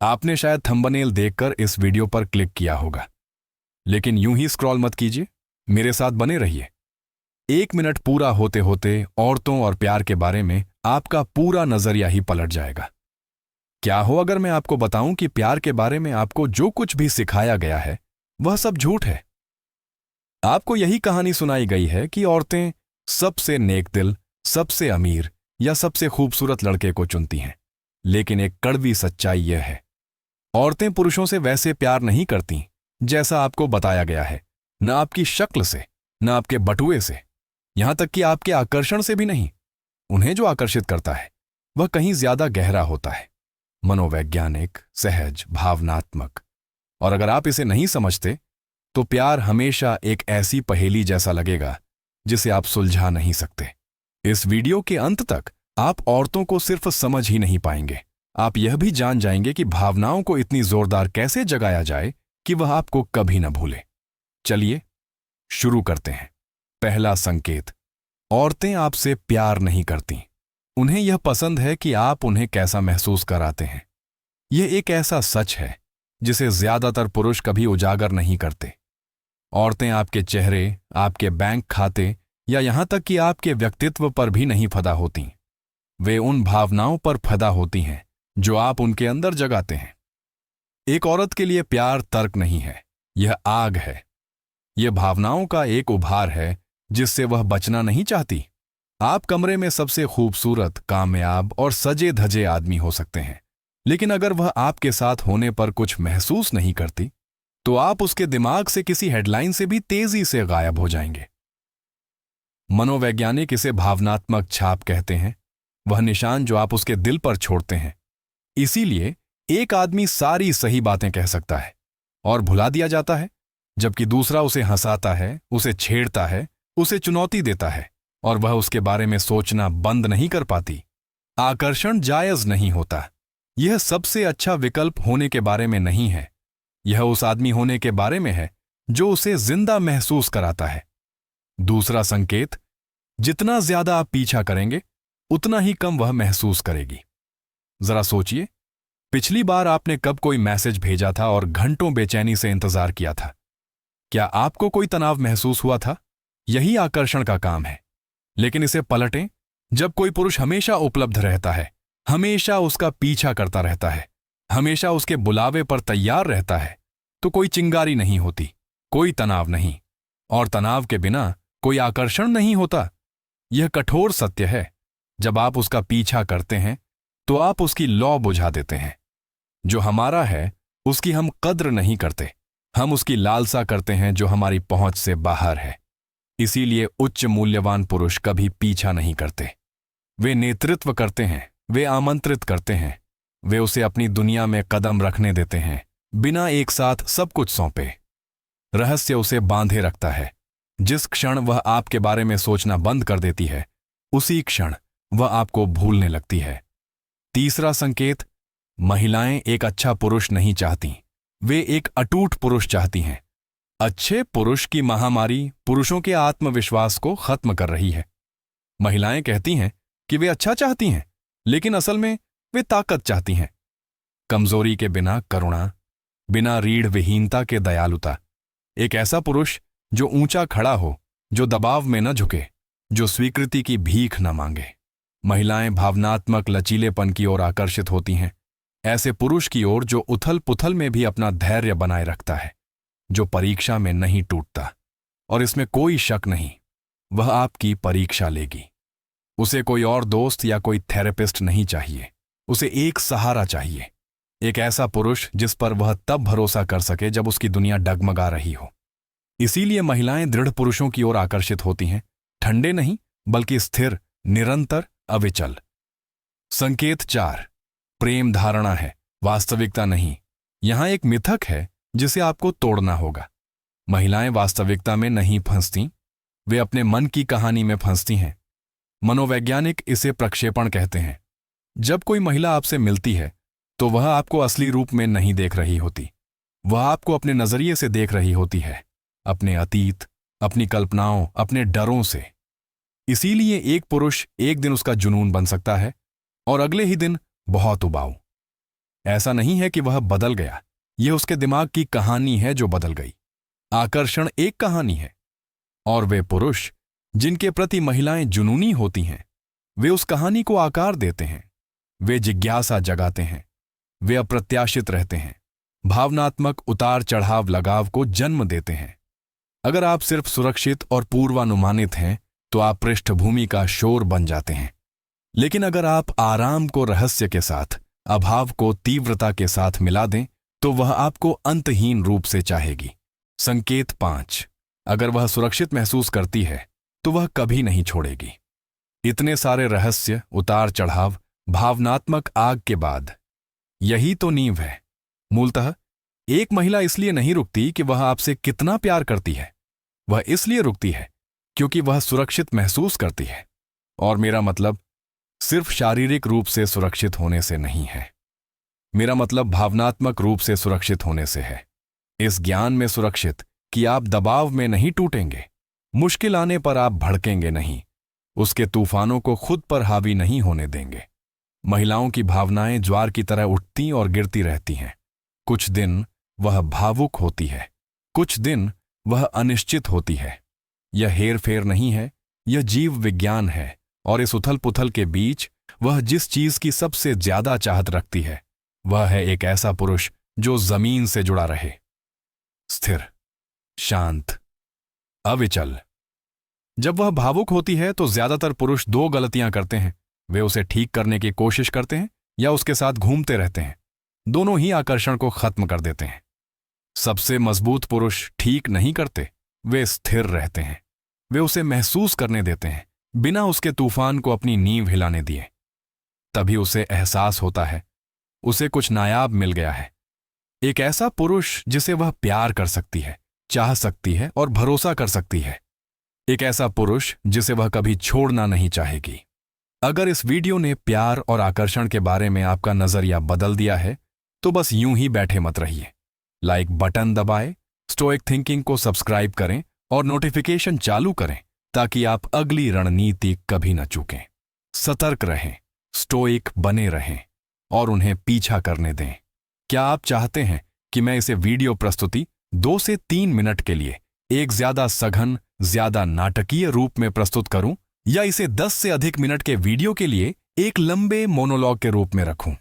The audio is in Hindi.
आपने शायद थंबनेल देखकर इस वीडियो पर क्लिक किया होगा, लेकिन यूं ही स्क्रॉल मत कीजिए, मेरे साथ बने रहिए। 1 मिनट पूरा होते होते औरतों और प्यार के बारे में आपका पूरा नजरिया ही पलट जाएगा। क्या हो अगर मैं आपको बताऊं कि प्यार के बारे में आपको जो कुछ भी सिखाया गया है वह सब झूठ है। आपको यही कहानी सुनाई गई है कि औरतें सबसे नेक दिल, सबसे अमीर या सबसे खूबसूरत लड़के को चुनती हैं, लेकिन एक कड़वी सच्चाई यह है, औरतें पुरुषों से वैसे प्यार नहीं करती जैसा आपको बताया गया है। न आपकी शक्ल से, न आपके बटुए से, यहां तक कि आपके आकर्षण से भी नहीं। उन्हें जो आकर्षित करता है वह कहीं ज्यादा गहरा होता है, मनोवैज्ञानिक, सहज, भावनात्मक। और अगर आप इसे नहीं समझते तो प्यार हमेशा एक ऐसी पहेली जैसा लगेगा जिसे आप सुलझा नहीं सकते। इस वीडियो के अंत तक आप औरतों को सिर्फ समझ ही नहीं पाएंगे, आप यह भी जान जाएंगे कि भावनाओं को इतनी जोरदार कैसे जगाया जाए कि वह आपको कभी न भूले। चलिए शुरू करते हैं। पहला संकेत, औरतें आपसे प्यार नहीं करती। उन्हें यह पसंद है कि आप उन्हें कैसा महसूस कराते हैं। यह एक ऐसा सच है जिसे ज्यादातर पुरुष कभी उजागर नहीं करते। औरतें आपके चेहरे, आपके बैंक खाते या यहां तक कि आपके व्यक्तित्व पर भी नहीं फदा होती। वे उन भावनाओं पर फदा होती हैं जो आप उनके अंदर जगाते हैं। एक औरत के लिए प्यार तर्क नहीं है, यह आग है। यह भावनाओं का एक उभार है जिससे वह बचना नहीं चाहती। आप कमरे में सबसे खूबसूरत, कामयाब और सजे धजे आदमी हो सकते हैं, लेकिन अगर वह आपके साथ होने पर कुछ महसूस नहीं करती तो आप उसके दिमाग से किसी हेडलाइन से भी तेजी से गायब हो जाएंगे। मनोवैज्ञानिक इसे भावनात्मक छाप कहते हैं, वह निशान जो आप उसके दिल पर छोड़ते हैं। इसीलिए एक आदमी सारी सही बातें कह सकता है और भुला दिया जाता है, जबकि दूसरा उसे हंसाता है, उसे छेड़ता है, उसे चुनौती देता है और वह उसके बारे में सोचना बंद नहीं कर पाती। आकर्षण जायज नहीं होता। यह सबसे अच्छा विकल्प होने के बारे में नहीं है, यह उस आदमी होने के बारे में है जो उसे जिंदा महसूस कराता है। दूसरा संकेत, जितना ज्यादा आप पीछा करेंगे उतना ही कम वह महसूस करेगी। जरा सोचिए, पिछली बार आपने कब कोई मैसेज भेजा था और घंटों बेचैनी से इंतजार किया था? क्या आपको कोई तनाव महसूस हुआ था? यही आकर्षण का काम है। लेकिन इसे पलटें, जब कोई पुरुष हमेशा उपलब्ध रहता है, हमेशा उसका पीछा करता रहता है, हमेशा उसके बुलावे पर तैयार रहता है, तो कोई चिंगारी नहीं होती, कोई तनाव नहीं, और तनाव के बिना कोई आकर्षण नहीं होता। यह कठोर सत्य है। जब आप उसका पीछा करते हैं तो आप उसकी लौ बुझा देते हैं। जो हमारा है उसकी हम कद्र नहीं करते, हम उसकी लालसा करते हैं जो हमारी पहुंच से बाहर है। इसीलिए उच्च मूल्यवान पुरुष कभी पीछा नहीं करते। वे नेतृत्व करते हैं, वे आमंत्रित करते हैं, वे उसे अपनी दुनिया में कदम रखने देते हैं, बिना एक साथ सब कुछ सौंपे। रहस्य उसे बांधे रखता है। जिस क्षण वह आपके बारे में सोचना बंद कर देती है, उसी क्षण वह आपको भूलने लगती है। तीसरा संकेत, महिलाएं एक अच्छा पुरुष नहीं चाहती, वे एक अटूट पुरुष चाहती हैं। अच्छे पुरुष की महामारी पुरुषों के आत्मविश्वास को खत्म कर रही है। महिलाएं कहती हैं कि वे अच्छा चाहती हैं, लेकिन असल में वे ताकत चाहती हैं। कमजोरी के बिना करुणा, बिना रीढ़ विहीनता के दयालुता। एक ऐसा पुरुष जो ऊंचा खड़ा हो, जो दबाव में न झुके, जो स्वीकृति की भीख न मांगे। महिलाएं भावनात्मक लचीलेपन की ओर आकर्षित होती हैं, ऐसे पुरुष की ओर जो उथल पुथल में भी अपना धैर्य बनाए रखता है, जो परीक्षा में नहीं टूटता। और इसमें कोई शक नहीं, वह आपकी परीक्षा लेगी। उसे कोई और दोस्त या कोई थेरेपिस्ट नहीं चाहिए, उसे एक सहारा चाहिए। एक ऐसा पुरुष जिस पर वह तब भरोसा कर सके जब उसकी दुनिया डगमगा रही हो। इसीलिए महिलाएं दृढ़ पुरुषों की ओर आकर्षित होती हैं, ठंडे नहीं बल्कि स्थिर, निरंतर, अविचल। संकेत 4, प्रेम धारणा है, वास्तविकता नहीं। यहां एक मिथक है जिसे आपको तोड़ना होगा। महिलाएं वास्तविकता में नहीं फंसती, वे अपने मन की कहानी में फंसती हैं। मनोवैज्ञानिक इसे प्रक्षेपण कहते हैं। जब कोई महिला आपसे मिलती है तो वह आपको असली रूप में नहीं देख रही होती, वह आपको अपने नजरिए से देख रही होती है, अपने अतीत, अपनी कल्पनाओं, अपने डरों से। इसीलिए एक पुरुष एक दिन उसका जुनून बन सकता है और अगले ही दिन बहुत उबाऊ। ऐसा नहीं है कि वह बदल गया, यह उसके दिमाग की कहानी है जो बदल गई। आकर्षण एक कहानी है, और वे पुरुष जिनके प्रति महिलाएं जुनूनी होती हैं, वे उस कहानी को आकार देते हैं। वे जिज्ञासा जगाते हैं, वे अप्रत्याशित रहते हैं, भावनात्मक उतार चढ़ाव लगाव को जन्म देते हैं। अगर आप सिर्फ सुरक्षित और पूर्वानुमानित हैं तो आप पृष्ठभूमि का शोर बन जाते हैं। लेकिन अगर आप आराम को रहस्य के साथ, अभाव को तीव्रता के साथ मिला दें तो वह आपको अंतहीन रूप से चाहेगी। संकेत 5, अगर वह सुरक्षित महसूस करती है तो वह कभी नहीं छोड़ेगी। इतने सारे रहस्य, उतार चढ़ाव, भावनात्मक आग के बाद यही तो नींव है। मूलतः एक महिला इसलिए नहीं रुकती कि वह आपसे कितना प्यार करती है, वह इसलिए रुकती है क्योंकि वह सुरक्षित महसूस करती है। और मेरा मतलब सिर्फ शारीरिक रूप से सुरक्षित होने से नहीं है, मेरा मतलब भावनात्मक रूप से सुरक्षित होने से है। इस ज्ञान में सुरक्षित कि आप दबाव में नहीं टूटेंगे, मुश्किल आने पर आप भड़केंगे नहीं, उसके तूफानों को खुद पर हावी नहीं होने देंगे। महिलाओं की भावनाएं ज्वार की तरह उठती और गिरती रहती हैं। कुछ दिन वह भावुक होती है, कुछ दिन वह अनिश्चित होती है। यह हेर फेर नहीं है, यह जीव विज्ञान है। और इस उथल पुथल के बीच वह जिस चीज की सबसे ज्यादा चाहत रखती है वह है एक ऐसा पुरुष जो जमीन से जुड़ा रहे, स्थिर, शांत, अविचल। जब वह भावुक होती है तो ज्यादातर पुरुष दो गलतियां करते हैं, वे उसे ठीक करने की कोशिश करते हैं या उसके साथ घूमते रहते हैं। दोनों ही आकर्षण को खत्म कर देते हैं। सबसे मजबूत पुरुष ठीक नहीं करते, वे स्थिर रहते हैं। वे उसे महसूस करने देते हैं बिना उसके तूफान को अपनी नींव हिलाने दिए। तभी उसे एहसास होता है उसे कुछ नायाब मिल गया है, एक ऐसा पुरुष जिसे वह प्यार कर सकती है, चाह सकती है और भरोसा कर सकती है। एक ऐसा पुरुष जिसे वह कभी छोड़ना नहीं चाहेगी। अगर इस वीडियो ने प्यार और आकर्षण के बारे में आपका नजरिया बदल दिया है तो बस यूं ही बैठे मत रहिए। लाइक बटन दबाएं, स्टोइक थिंकिंग को सब्सक्राइब करें और नोटिफिकेशन चालू करें ताकि आप अगली रणनीति कभी न चूकें। सतर्क रहें, स्टोइक बने रहें और उन्हें पीछा करने दें। क्या आप चाहते हैं कि मैं इसे वीडियो प्रस्तुति 2 से 3 मिनट के लिए एक ज्यादा सघन, ज्यादा नाटकीय रूप में प्रस्तुत करूं, या इसे 10 से अधिक मिनट के वीडियो के लिए एक लंबे मोनोलॉग के रूप में रखूं?